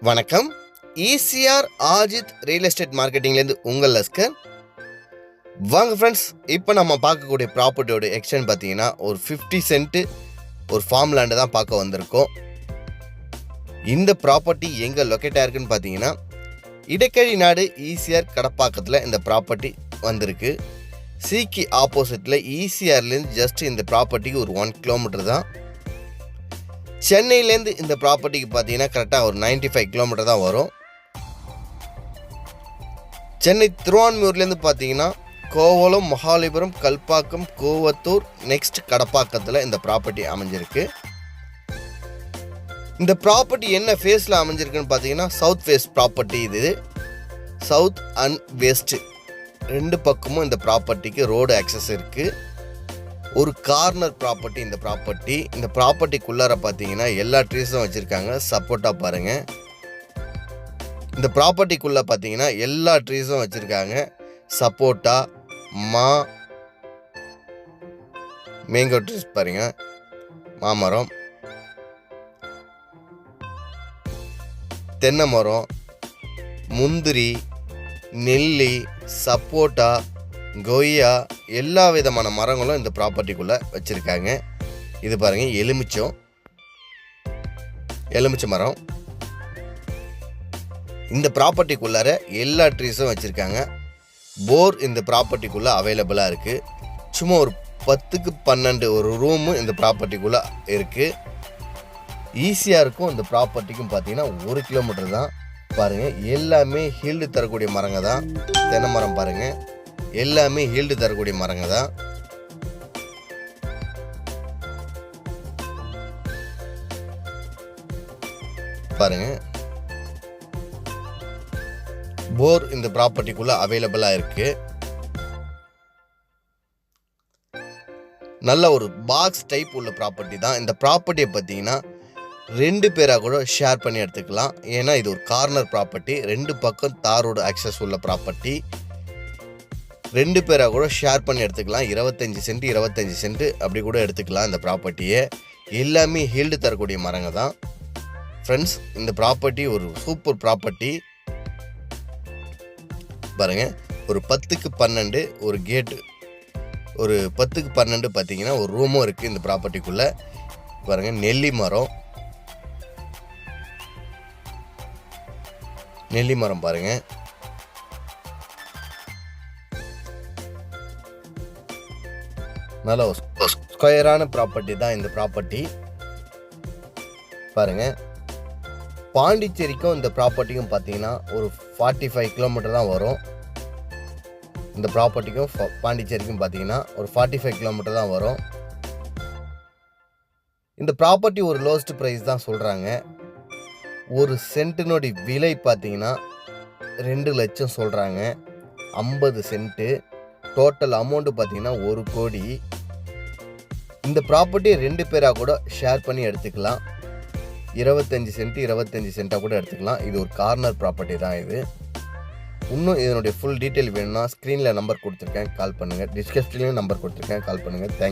வணக்கம். ECR Aajeedh real estate மார்க்கெட்டிங்லேருந்து உங்கள் லஸ்கர். வாங்க ஃப்ரெண்ட்ஸ், இப்போ நம்ம பார்க்கக்கூடிய ப்ராப்பர்ட்டியோட எக்ஸ்டென்ட் பார்த்தீங்கன்னா ஒரு 50 சென்ட்டு ஒரு ஃபார்ம் லேண்டு தான் பார்க்க வந்திருக்கோம். இந்த ப்ராப்பர்ட்டி எங்கே லொக்கேட் ஆயிருக்குன்னு பார்த்தீங்கன்னா இடக்கழி நாடு ஈசிஆர் கடப்பாக்கத்தில் இந்த ப்ராப்பர்ட்டி வந்திருக்கு. சிக்கு ஆப்போசிட்டில் ஈசிஆர்லேருந்து ஜஸ்ட் இந்த ப்ராப்பர்ட்டிக்கு ஒரு 1 கிலோமீட்டர் தான். சென்னையிலேருந்து இந்த ப்ராப்பர்ட்டிக்கு பார்த்தீங்கன்னா கரெக்டாக ஒரு 95 கிலோமீட்டர் தான் வரும். சென்னை திருவான்மியூர்லேருந்து பார்த்தீங்கன்னா கோவளம், மகாலிபுரம், கல்பாக்கம், கோவத்தூர், நெக்ஸ்ட் கடப்பாக்கத்தில் இந்த ப்ராப்பர்ட்டி அமைஞ்சிருக்கு. இந்த ப்ராப்பர்ட்டி என்ன ஃபேஸில் அமைஞ்சிருக்குன்னு பார்த்தீங்கன்னா சவுத் ஃபேஸ் ப்ராப்பர்ட்டி. இது சவுத் அண்ட் வெஸ்ட் ரெண்டு பக்கமும் இந்த ப்ராப்பர்ட்டிக்கு ரோடு ஆக்சஸ் இருக்குது. ஒரு கார்னர் ப்ராப்பர்ட்டி இந்த ப்ராப்பர்ட்டிக்குள்ளார பார்த்தீங்கன்னா எல்லா ட்ரீஸும் வச்சுருக்காங்க. சப்போர்ட்டாக பாருங்கள். இந்த ப்ராப்பர்ட்டிக்குள்ளே பார்த்தீங்கன்னா எல்லா ட்ரீஸும் வச்சுருக்காங்க. சப்போட்டா, மேங்கோ ட்ரீஸ் பாருங்கள், மாமரம், தென்னை மரம், முந்திரி, நெல்லி, சப்போட்டா, கொய்யா, எல்லா விதமான மரங்களும் இந்த ப்ராப்பர்ட்டிக்குள்ளே வச்சுருக்காங்க. இது பாருங்கள், எலுமிச்சை மரம். இந்த ப்ராப்பர்ட்டிக்குள்ளார எல்லா ட்ரீஸும் வச்சுருக்காங்க. போர் இந்த ப்ராப்பர்ட்டிக்குள்ளே அவைலபிளாக இருக்குது. சும்மா ஒரு 10க்கு 12 ஒரு ரூமு இந்த ப்ராப்பர்ட்டிக்குள்ளே இருக்குது. ஈஸியாக இருக்கும். இந்த ப்ராப்பர்ட்டிக்கும் பார்த்தீங்கன்னா 1 கிலோமீட்டர் தான். பாருங்கள், எல்லாமே ஹீல்டு தரக்கூடிய மரங்க தான். தென்னை மரம் பாருங்கள், எல்லாமே ஹீல்டு தரக்கூடிய மரங்க தான். பாருங்க, போர் இந்த ப்ராப்பர்ட்டிக்குள்ள அவைலபிளா இருக்கு. நல்ல ஒரு பாக்ஸ் டைப் உள்ள ப்ராப்பர்ட்டி தான். இந்த ப்ராப்பர்ட்டியை பார்த்தீங்கன்னா 2 பேராக கூட ஷேர் பண்ணி எடுத்துக்கலாம். ஏன்னா இது ஒரு கார்னர் ப்ராப்பர்ட்டி, 2 பக்கம் தாரோட ஆக்சஸ் உள்ள ப்ராப்பர்ட்டி. 2 பேராக கூட ஷேர் பண்ணி எடுத்துக்கலாம். 25 சென்ட் அப்படி கூட எடுத்துக்கலாம். இந்த ப்ராப்பர்ட்டியை எல்லாமே ஹீல்டு தரக்கூடிய மரங்க தான். ஃப்ரெண்ட்ஸ், இந்த ப்ராப்பர்ட்டி ஒரு சூப்பர் ப்ராப்பர்ட்டி. பாருங்கள், ஒரு 10க்கு 12 ஒரு கேட்டு, ஒரு 10க்கு 12 பார்த்தீங்கன்னா ஒரு ரூமும் இருக்குது இந்த ப்ராப்பர்ட்டிக்குள்ளே. பாருங்கள், நெல்லி மரம் பாருங்கள். நல்ல ஸ்கொயரான ப்ராப்பர்ட்டி தான் இந்த ப்ராப்பர்ட்டி. பாருங்கள், பாண்டிச்சேரிக்கும் இந்த ப்ராப்பர்ட்டிக்கும் பார்த்தீங்கன்னா ஒரு 45 கிலோமீட்டர் தான் வரும். இந்த ப்ராப்பர்ட்டிக்கும் பாண்டிச்சேரிக்கும் பார்த்தீங்கன்னா ஒரு 45 கிலோமீட்டர் தான் வரும். இந்த ப்ராப்பர்ட்டி ஒரு லோஸ்ட் ப்ரைஸ் தான் சொல்கிறாங்க. ஒரு சென்ட்டினுடைய விலை பார்த்தீங்கன்னா 2 லட்சம் சொல்கிறாங்க. 50 சென்ட்டு. டோட்டல் அமௌண்ட்டு பார்த்தீங்கன்னா 1 கோடி. இந்த ப்ராப்பர்ட்டியை 2 பேராக கூட ஷேர் பண்ணி எடுத்துக்கலாம். 25 சென்ட்டாக கூட எடுத்துக்கலாம். இது ஒரு கார்னர் ப்ராப்பர்ட்டி தான் இது. இன்னும் இதனுடைய ஃபுல் டீட்டெயில் வேணும்னா ஸ்க்ரீனில் நம்பர் கொடுத்துருக்கேன், கால் பண்ணுங்கள். டிஸ்கிரிப்ஷன்லேயும் நம்பர் கொடுத்துருக்கேன், கால் பண்ணுங்கள். தேங்க்யூ.